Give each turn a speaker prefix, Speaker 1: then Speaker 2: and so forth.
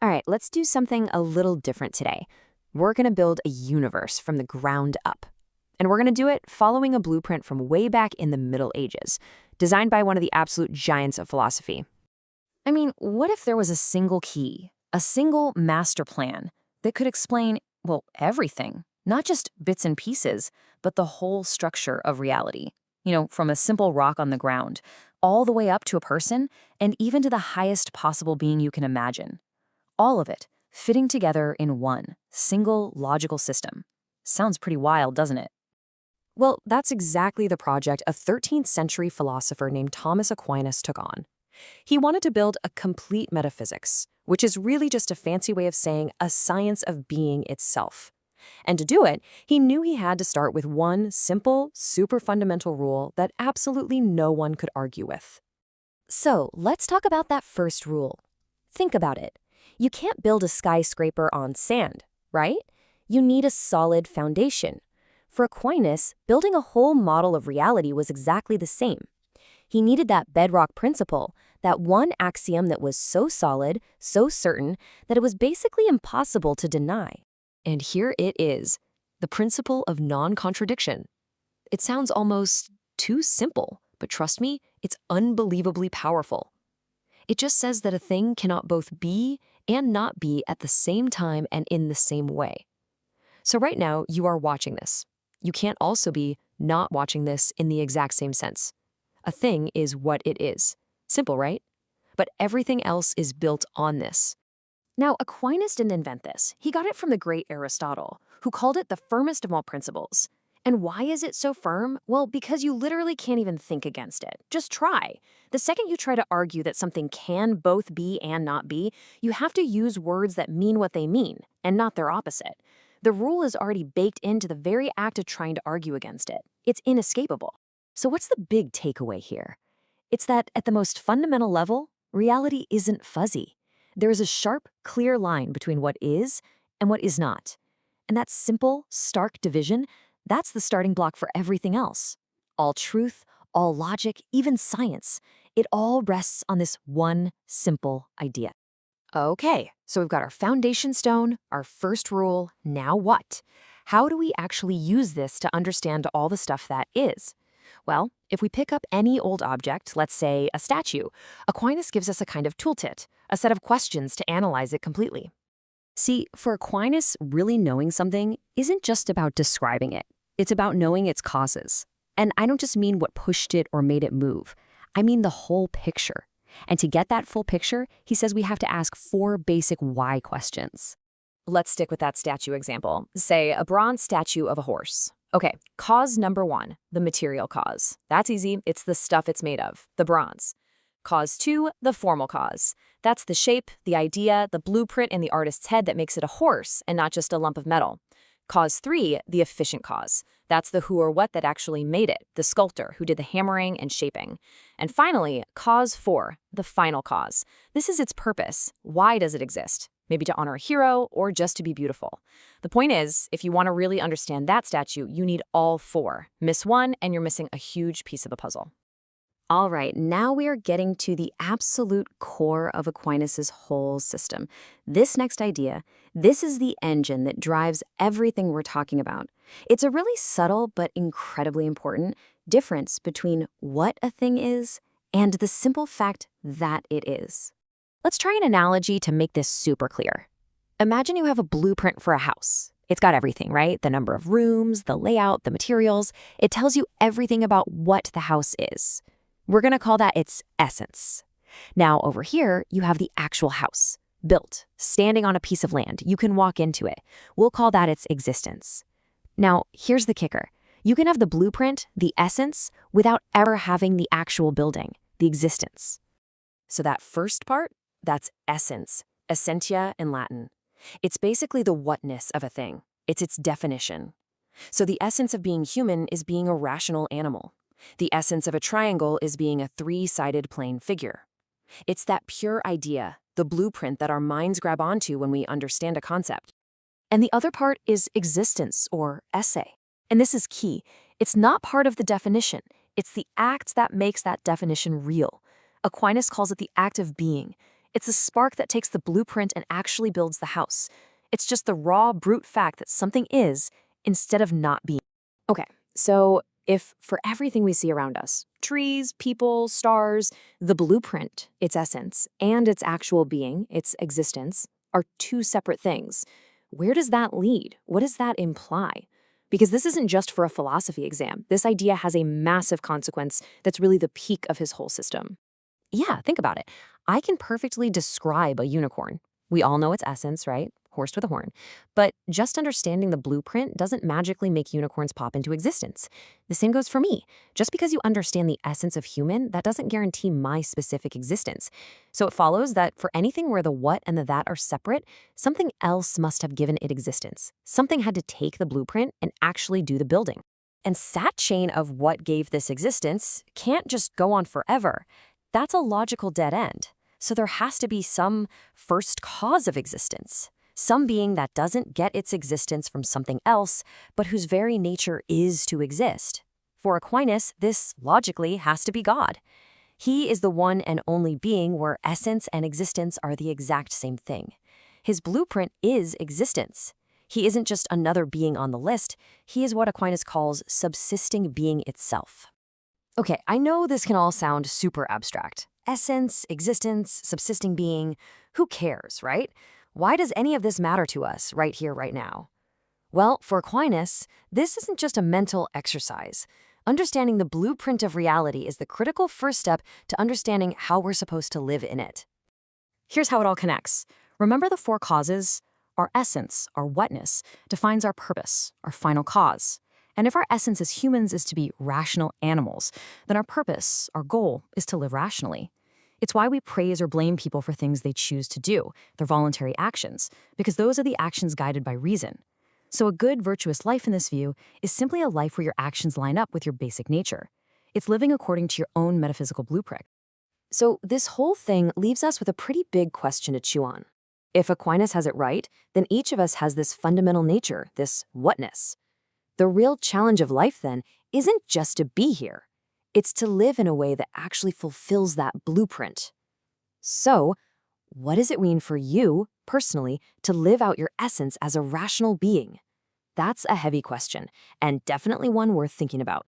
Speaker 1: All right, let's do something a little different today. We're going to build a universe from the ground up. And we're going to do it following a blueprint from way back in the Middle Ages, designed by one of the absolute giants of philosophy. I mean, what if there was a single key, a single master plan that could explain, well, everything, not just bits and pieces, but the whole structure of reality? From a simple rock on the ground, all the way up to a person, and even to the highest possible being you can imagine. All of it fitting together in one single logical system. Sounds pretty wild, doesn't it? Well, that's exactly the project a 13th century philosopher named Thomas Aquinas took on. He wanted to build a complete metaphysics, which is really just a fancy way of saying a science of being itself. And to do it, he knew he had to start with one simple, super fundamental rule that absolutely no one could argue with. So let's talk about that first rule. Think about it. You can't build a skyscraper on sand, right? You need a solid foundation. For Aquinas, building a whole model of reality was exactly the same. He needed that bedrock principle, that one axiom that was so solid, so certain, that it was basically impossible to deny. And here it is, the principle of non-contradiction. It sounds almost too simple, but trust me, it's unbelievably powerful. It just says that a thing cannot both be and not be at the same time and in the same way. So right now, you are watching this. You can't also be not watching this in the exact same sense. A thing is what it is. Simple, right? But everything else is built on this. Now, Aquinas didn't invent this. He got it from the great Aristotle, who called it the firmest of all principles. And why is it so firm? Well, because you literally can't even think against it. Just try. The second you try to argue that something can both be and not be, you have to use words that mean what they mean, and not their opposite. The rule is already baked into the very act of trying to argue against it. It's inescapable. So what's the big takeaway here? It's that at the most fundamental level, reality isn't fuzzy. There is a sharp, clear line between what is and what is not. And that simple, stark division, that's the starting block for everything else. All truth, all logic, even science, it all rests on this one simple idea. Okay, so we've got our foundation stone, our first rule. Now what? How do we actually use this to understand all the stuff that is? Well, if we pick up any old object, let's say a statue, Aquinas gives us a kind of toolkit, a set of questions to analyze it completely. See, for Aquinas, really knowing something isn't just about describing it. It's about knowing its causes. And I don't just mean what pushed it or made it move. I mean the whole picture. And to get that full picture, he says we have to ask 4 basic why questions. Let's stick with that statue example. Say a bronze statue of a horse. Okay, cause number 1, the material cause. That's easy. It's the stuff it's made of, the bronze. Cause 2, the formal cause. That's the shape, the idea, the blueprint in the artist's head that makes it a horse and not just a lump of metal. Cause 3, the efficient cause. That's the who or what that actually made it, the sculptor who did the hammering and shaping. And finally, cause 4, the final cause. This is its purpose. Why does it exist? Maybe to honor a hero or just to be beautiful. The point is, if you want to really understand that statue, you need all 4. Miss one and you're missing a huge piece of the puzzle. All right, now we are getting to the absolute core of Aquinas' whole system. This next idea, this is the engine that drives everything we're talking about. It's a really subtle but incredibly important difference between what a thing is and the simple fact that it is. Let's try an analogy to make this super clear. Imagine you have a blueprint for a house. It's got everything, right? The number of rooms, the layout, the materials. It tells you everything about what the house is. We're going to call that its essence. Now, over here, you have the actual house, built, standing on a piece of land. You can walk into it. We'll call that its existence. Now, here's the kicker. You can have the blueprint, the essence, without ever having the actual building, the existence. So that first part, that's essence, essentia in Latin. It's basically the whatness of a thing. It's its definition. So the essence of being human is being a rational animal. The essence of a triangle is being a 3-sided plane figure. It's that pure idea, the blueprint that our minds grab onto when we understand a concept. And the other part is existence, or esse. And this is key. It's not part of the definition. It's the act that makes that definition real. Aquinas calls it the act of being. It's a spark that takes the blueprint and actually builds the house. It's just the raw, brute fact that something is instead of not being. Okay, so if for everything we see around us, trees, people, stars, the blueprint, its essence, and its actual being, its existence, are two separate things, where does that lead? What does that imply? Because this isn't just for a philosophy exam. This idea has a massive consequence that's really the peak of his whole system. Yeah, think about it. I can perfectly describe a unicorn. We all know its essence, right? Horse with a horn. But just understanding the blueprint doesn't magically make unicorns pop into existence. The same goes for me. Just because you understand the essence of human, that doesn't guarantee my specific existence. So it follows that for anything where the what and the that are separate, something else must have given it existence. Something had to take the blueprint and actually do the building. And that chain of what gave this existence can't just go on forever. That's a logical dead end. So there has to be some first cause of existence. Some being that doesn't get its existence from something else, but whose very nature is to exist. For Aquinas, this logically has to be God. He is the one and only being where essence and existence are the exact same thing. His blueprint is existence. He isn't just another being on the list. He is what Aquinas calls subsisting being itself. Okay, I know this can all sound super abstract. Essence, existence, subsisting being, who cares, right? Why does any of this matter to us right here, right now? Well, for Aquinas, this isn't just a mental exercise. Understanding the blueprint of reality is the critical first step to understanding how we're supposed to live in it. Here's how it all connects. Remember the four causes? Our essence, our whatness, defines our purpose, our final cause. And if our essence as humans is to be rational animals, then our purpose, our goal, is to live rationally. It's why we praise or blame people for things they choose to do, their voluntary actions, because those are the actions guided by reason. So a good, virtuous life in this view is simply a life where your actions line up with your basic nature. It's living according to your own metaphysical blueprint. So this whole thing leaves us with a pretty big question to chew on. If Aquinas has it right, then each of us has this fundamental nature, this whatness. The real challenge of life, then, isn't just to be here. It's to live in a way that actually fulfills that blueprint. So, what does it mean for you, personally, to live out your essence as a rational being? That's a heavy question, and definitely one worth thinking about.